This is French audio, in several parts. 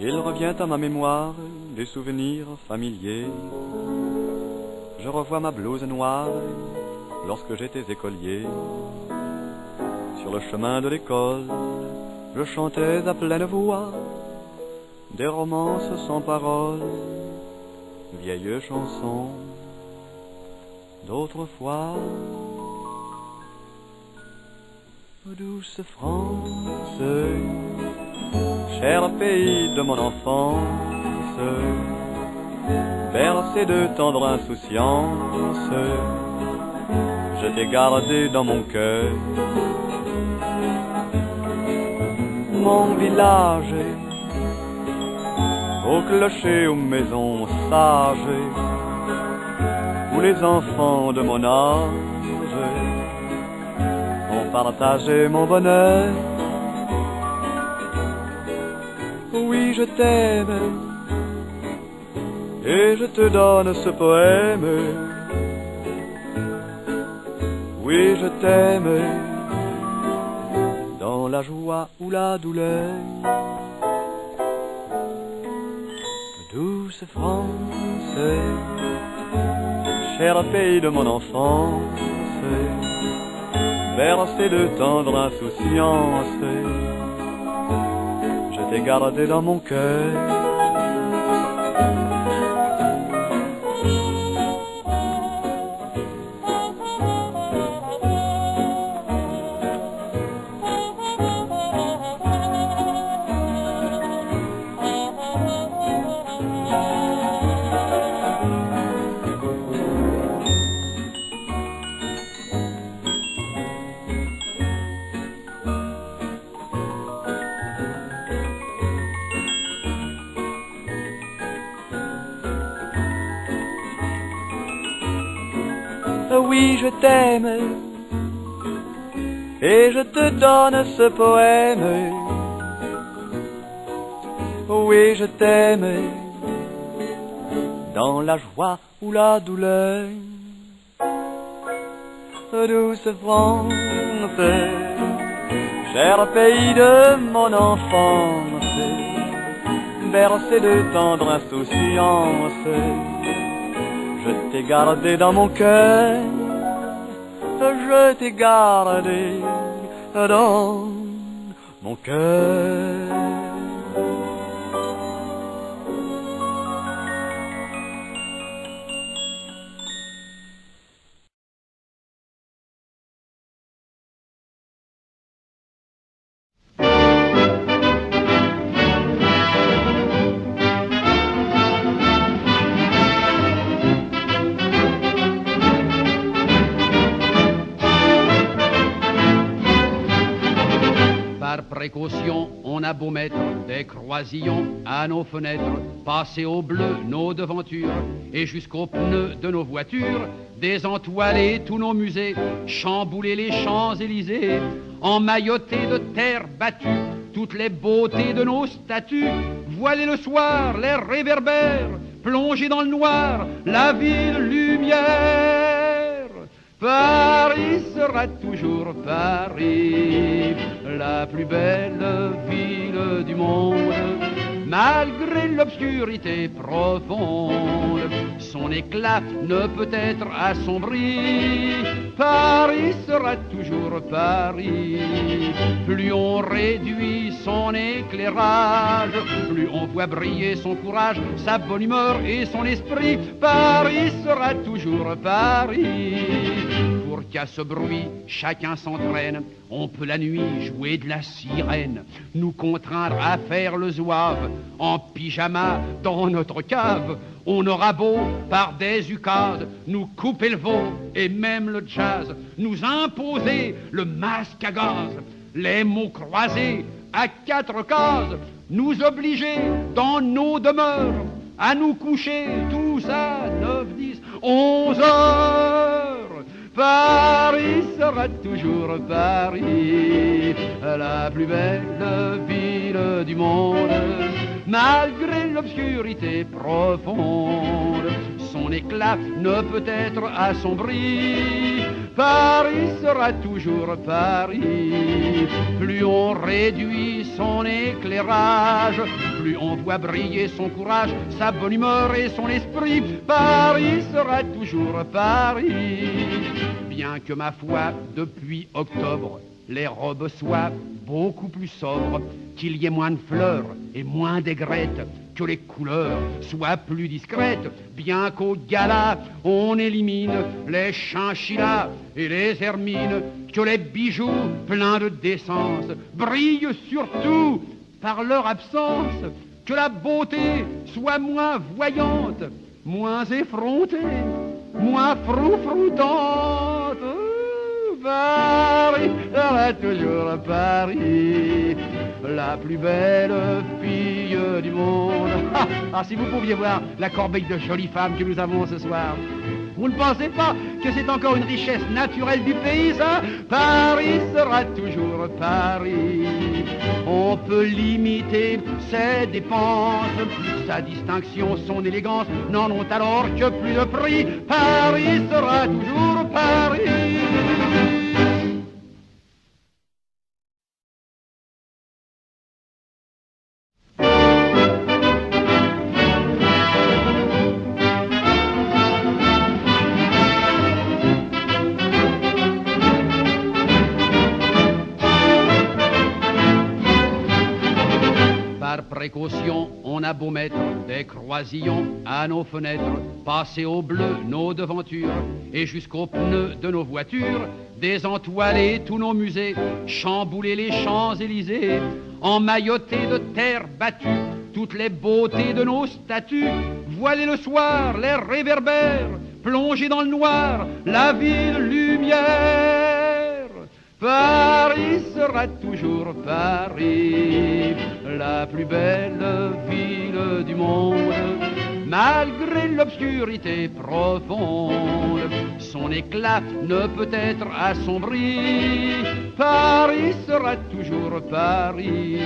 Il revient à ma mémoire des souvenirs familiers. Je revois ma blouse noire lorsque j'étais écolier. Sur le chemin de l'école, je chantais à pleine voix des romances sans paroles, vieilles chansons d'autrefois. Douce France, cher pays de mon enfance, bercé de tendre insouciance, je t'ai gardé dans mon cœur. Mon village, au clocher, aux maisons sages, où les enfants de mon âge ont partagé mon bonheur. Oui, je t'aime, et je te donne ce poème. Oui, je t'aime, dans la joie ou la douleur. Douce France, cher pays de mon enfance, bercé de tendre insouciance, je t'ai gardé dans mon cœur. Oui, je t'aime, et je te donne ce poème. Oui, je t'aime, dans la joie ou la douleur. Douce France, cher pays de mon enfance, bercé de tendre insouciance, je t'ai gardé dans mon cœur, je t'ai gardé dans mon cœur. Par précaution, on a beau mettre des croisillons à nos fenêtres, passer au bleu nos devantures et jusqu'aux pneus de nos voitures, désentoiler tous nos musées, chambouler les Champs-Élysées, emmailloter de terre battue toutes les beautés de nos statues, voiler le soir les réverbères, plonger dans le noir la ville lumière. Paris sera toujours Paris, la plus belle ville du monde, malgré l'obscurité profonde, son éclat ne peut être assombri. Paris sera toujours Paris, plus on réduit son éclairage, plus on voit briller son courage, sa bonne humeur et son esprit. Paris sera toujours Paris. Pour qu'à ce bruit chacun s'entraîne, on peut la nuit jouer de la sirène, nous contraindre à faire le zouave en pyjama dans notre cave. On aura beau par des ukades nous couper le veau et même le jazz, nous imposer le masque à gaz, les mots croisés à 4 cases, nous obliger dans nos demeures à nous coucher tous à 9, 10, 11 heures. Paris sera toujours Paris, la plus belle ville du monde, malgré l'obscurité profonde, son éclat ne peut être assombri. Paris sera toujours Paris. Plus on réduit son éclairage, plus on voit briller son courage, sa bonne humeur et son esprit. Paris sera toujours Paris. Bien que ma foi, depuis octobre, les robes soient beaucoup plus sobres, qu'il y ait moins de fleurs et moins d'aigrettes, que les couleurs soient plus discrètes, bien qu'au gala on élimine les chinchillas et les hermines, que les bijoux pleins de décence brillent surtout par leur absence, que la beauté soit moins voyante, moins effrontée, moins froufroutante. Paris sera toujours Paris, la plus belle fille du monde. Ah, si vous pouviez voir la corbeille de jolies femmes que nous avons ce soir. Vous ne pensez pas que c'est encore une richesse naturelle du pays, ça? Paris sera toujours Paris. On peut limiter ses dépenses, sa distinction, son élégance n'en ont alors que plus de prix. Paris sera toujours Paris. Par précaution, on a beau mettre des croisillons à nos fenêtres, passer au bleu nos devantures et jusqu'aux pneus de nos voitures, désentoiler tous nos musées, chambouler les Champs-Élysées, emmailloter de terre battue toutes les beautés de nos statues, voiler le soir les réverbères, plonger dans le noir la ville lumière. Paris sera toujours Paris, la plus belle ville du monde, malgré l'obscurité profonde. Son éclat ne peut être assombri. Paris sera toujours Paris.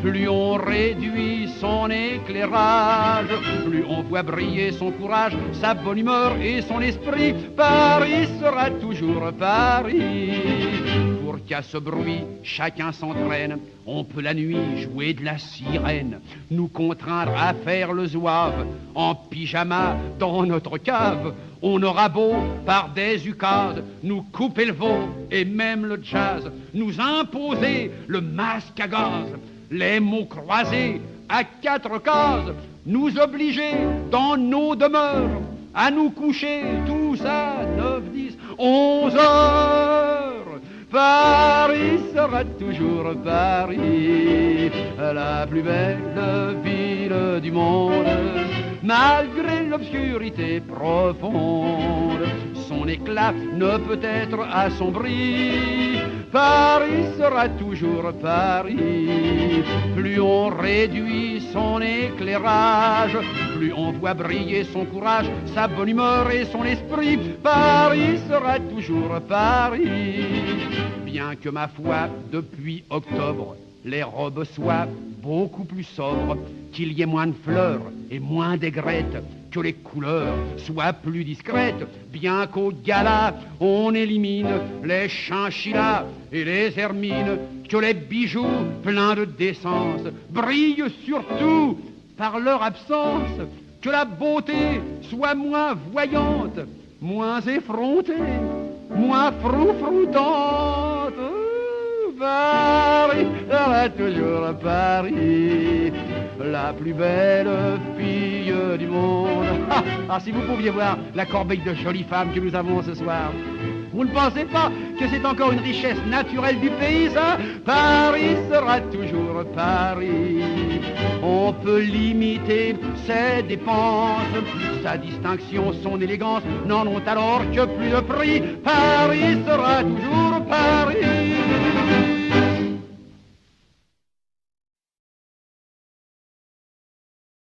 Plus on réduit son éclairage, plus on voit briller son courage, sa bonne humeur et son esprit. Paris sera toujours Paris. Pour qu'à ce bruit chacun s'entraîne, on peut la nuit jouer de la sirène, nous contraindre à faire le zouave en pyjama dans notre cave. On aura beau par des ukase nous couper le veau et même le jazz, nous imposer le masque à gaz, les mots croisés à 4 cases, nous obliger dans nos demeures à nous coucher tous à 9, 10, 11 heures. Paris sera toujours Paris, la plus belle ville du monde, malgré l'obscurité profonde. Son éclat ne peut être assombri. Paris sera toujours Paris. Plus on réduit son éclairage, plus on voit briller son courage, sa bonne humeur et son esprit. Paris sera toujours Paris. Bien que ma foi, depuis octobre, les robes soient beaucoup plus sobres, qu'il y ait moins de fleurs et moins d'aigrettes, que les couleurs soient plus discrètes, bien qu'au gala on élimine les chinchillas et les hermines, que les bijoux pleins de décence brillent surtout par leur absence, que la beauté soit moins voyante, moins effrontée, moins froufroutante. Paris sera toujours Paris, la plus belle fille du monde. Ah, si vous pouviez voir la corbeille de jolies femmes que nous avons ce soir. Vous ne pensez pas que c'est encore une richesse naturelle du pays, ça? Paris sera toujours Paris. On peut limiter ses dépenses, sa distinction, son élégance n'en ont alors que plus de prix. Paris sera toujours Paris.